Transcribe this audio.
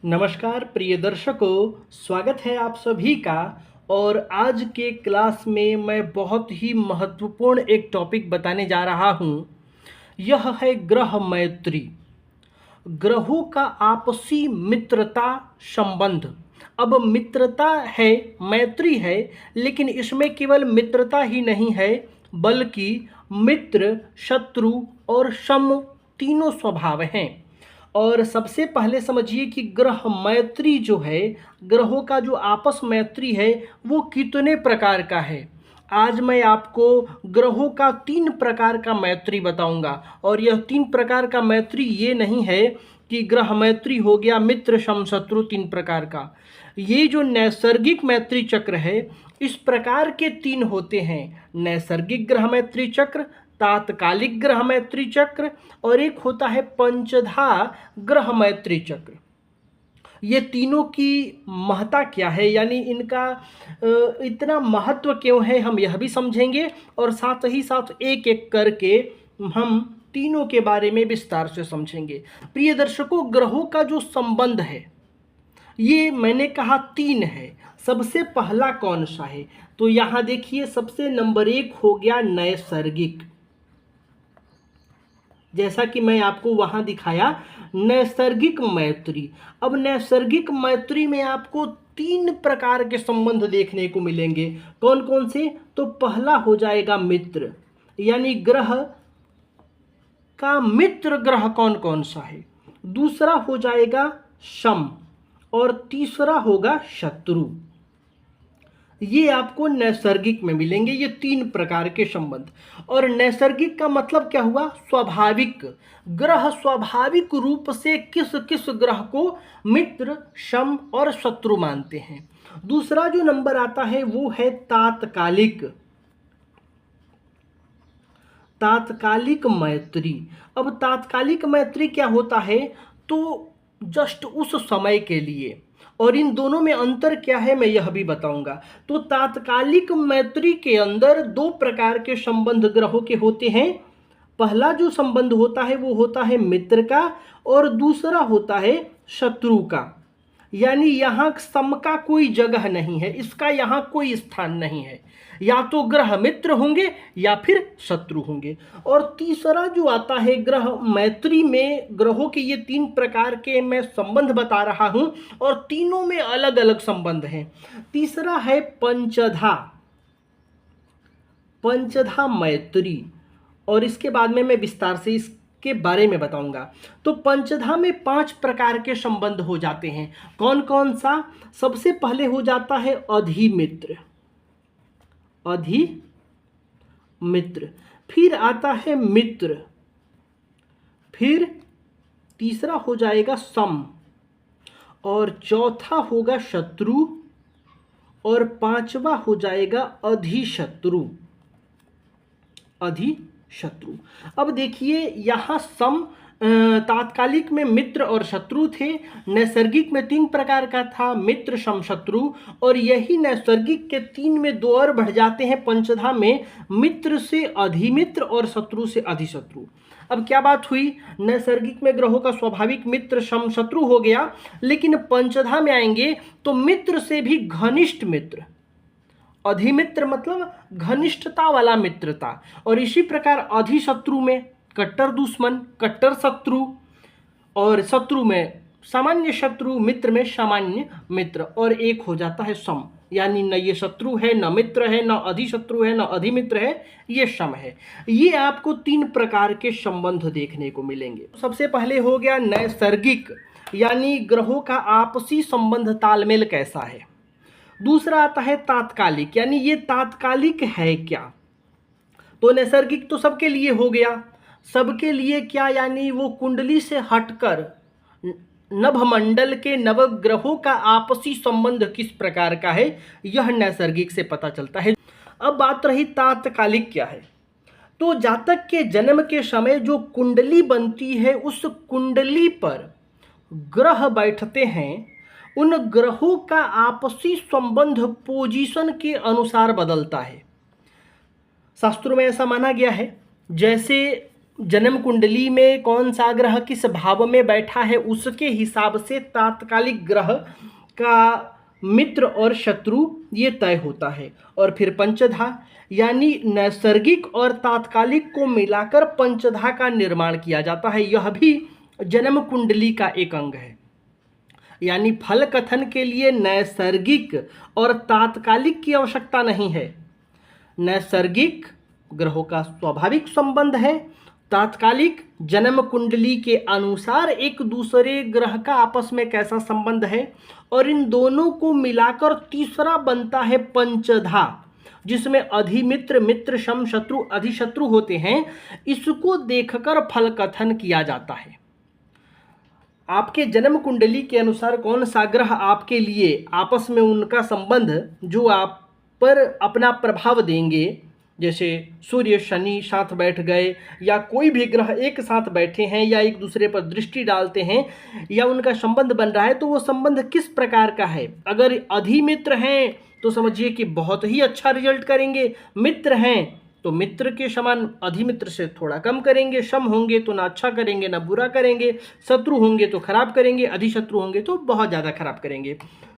नमस्कार प्रिय दर्शकों, स्वागत है आप सभी का। और आज के क्लास में मैं बहुत ही महत्वपूर्ण एक टॉपिक बताने जा रहा हूँ। यह है ग्रह मैत्री, ग्रहों का आपसी मित्रता संबंध। अब मित्रता है, मैत्री है, लेकिन इसमें केवल मित्रता ही नहीं है, बल्कि मित्र, शत्रु और सम तीनों स्वभाव हैं। और सबसे पहले समझिए कि ग्रह मैत्री जो है, ग्रहों का जो आपस मैत्री है, वो कितने प्रकार का है। आज मैं आपको ग्रहों का 3 प्रकार का मैत्री बताऊंगा। और यह 3 प्रकार का मैत्री ये नहीं है कि ग्रह मैत्री हो गया मित्र सम शत्रु 3 प्रकार का। ये जो नैसर्गिक मैत्री चक्र है, इस प्रकार के 3 होते हैं। नैसर्गिक ग्रह मैत्री चक्र, तात्कालिक ग्रह मैत्री चक्र और एक होता है पंचधा ग्रह मैत्री चक्र। ये तीनों की महत्ता क्या है, यानी इनका इतना महत्व क्यों है, हम यह भी समझेंगे। और साथ ही साथ एक एक करके हम तीनों के बारे में विस्तार से समझेंगे। प्रिय दर्शकों, ग्रहों का जो संबंध है, ये मैंने कहा 3 है। सबसे पहला कौन सा है, तो यहाँ देखिए, सबसे नंबर 1 हो गया नैसर्गिक। जैसा कि मैं आपको वहां दिखाया, नैसर्गिक मैत्री। अब नैसर्गिक मैत्री में आपको 3 प्रकार के संबंध देखने को मिलेंगे। कौन कौन से, तो पहला हो जाएगा मित्र, यानी ग्रह का मित्र ग्रह कौन कौन सा है। दूसरा हो जाएगा सम और तीसरा होगा शत्रु। ये आपको नैसर्गिक में मिलेंगे, ये 3 प्रकार के संबंध। और नैसर्गिक का मतलब क्या हुआ, स्वाभाविक। ग्रह स्वाभाविक रूप से किस किस ग्रह को मित्र, सम और शत्रु मानते हैं। दूसरा जो नंबर आता है वो है तात्कालिक, तात्कालिक मैत्री। अब तात्कालिक मैत्री क्या होता है, तो जस्ट उस समय के लिए। और इन दोनों में अंतर क्या है, मैं यह भी बताऊंगा। तो तात्कालिक मैत्री के अंदर 2 प्रकार के संबंध ग्रहों के होते हैं। पहला जो संबंध होता है वो होता है मित्र का, और दूसरा होता है शत्रु का। यानी यहाँ सम का कोई जगह नहीं है, इसका यहाँ कोई स्थान नहीं है। या तो ग्रह मित्र होंगे या फिर शत्रु होंगे। और तीसरा जो आता है ग्रह मैत्री में, ग्रहों के ये 3 प्रकार के मैं संबंध बता रहा हूं, और तीनों में अलग अलग संबंध हैं। तीसरा है पंचधा, पंचधा मैत्री। और इसके बाद में मैं विस्तार से इसके बारे में बताऊंगा। तो पंचधा में 5 प्रकार के संबंध हो जाते हैं। कौन कौन सा, सबसे पहले हो जाता है अधिमित्र, अधिमित्र। फिर आता है मित्र, फिर तीसरा हो जाएगा सम, और चौथा होगा शत्रु, और पांचवा हो जाएगा अधिशत्रु, अधिशत्रु। अब देखिए, यहाँ सम तात्कालिक में मित्र और शत्रु थे, नैसर्गिक में 3 प्रकार का था, मित्र सम शत्रु। और यही नैसर्गिक के 3 में 2 और बढ़ जाते हैं पंचधा में, मित्र से अधिमित्र और शत्रु से अधिशत्रु। अब क्या बात हुई, नैसर्गिक में ग्रहों का स्वाभाविक मित्र सम शत्रु हो गया, लेकिन पंचधा में आएंगे तो मित्र से भी घनिष्ठ मित्र, अधिमित्र मतलब घनिष्ठता वाला मित्रता। और इसी प्रकार अधिशत्रु में कट्टर दुश्मन, कट्टर शत्रु, और शत्रु में सामान्य शत्रु, मित्र में सामान्य मित्र। और एक हो जाता है सम, यानी न ये शत्रु है, न मित्र है, न अधिशत्रु है, न अधिमित्र है, ये सम है। ये आपको 3 प्रकार के संबंध देखने को मिलेंगे। सबसे पहले हो गया नैसर्गिक, यानी ग्रहों का आपसी संबंध तालमेल कैसा है। दूसरा आता है तात्कालिक, यानी ये तात्कालिक है क्या। तो नैसर्गिक तो सबके लिए हो गया, सबके लिए क्या, यानी वो कुंडली से हटकर नभमंडल के नवग्रहों का आपसी संबंध किस प्रकार का है, यह नैसर्गिक से पता चलता है। अब बात रही तात्कालिक क्या है, तो जातक के जन्म के समय जो कुंडली बनती है, उस कुंडली पर ग्रह बैठते हैं, उन ग्रहों का आपसी संबंध पोजीशन के अनुसार बदलता है। शास्त्रों में ऐसा माना गया है, जैसे जन्म कुंडली में कौन सा ग्रह किस भाव में बैठा है उसके हिसाब से तात्कालिक ग्रह का मित्र और शत्रु ये तय होता है। और फिर पंचधा, यानी नैसर्गिक और तात्कालिक को मिलाकर पंचधा का निर्माण किया जाता है। यह भी जन्म कुंडली का एक अंग है। यानी फल कथन के लिए नैसर्गिक और तात्कालिक की आवश्यकता नहीं है। नैसर्गिक ग्रहों का स्वाभाविक संबंध है, तात्कालिक जन्म कुंडली के अनुसार एक दूसरे ग्रह का आपस में कैसा संबंध है, और इन दोनों को मिलाकर तीसरा बनता है पंचधा, जिसमें अधिमित्र, मित्र, शम, शत्रु, अधिशत्रु होते हैं। इसको देखकर फल कथन किया जाता है। आपके जन्म कुंडली के अनुसार कौन सा ग्रह आपके लिए आपस में उनका संबंध जो आप पर अपना प्रभाव देंगे, जैसे सूर्य शनि साथ बैठ गए या कोई भी ग्रह एक साथ बैठे हैं या एक दूसरे पर दृष्टि डालते हैं या उनका संबंध बन रहा है, तो वो संबंध किस प्रकार का है। अगर अधिमित्र हैं तो समझिए कि बहुत ही अच्छा रिजल्ट करेंगे, मित्र हैं तो मित्र के समान अधिमित्र से थोड़ा कम करेंगे, शम होंगे तो ना अच्छा करेंगे ना बुरा करेंगे, शत्रु होंगे तो खराब करेंगे, अधिशत्रु होंगे तो बहुत ज़्यादा खराब करेंगे।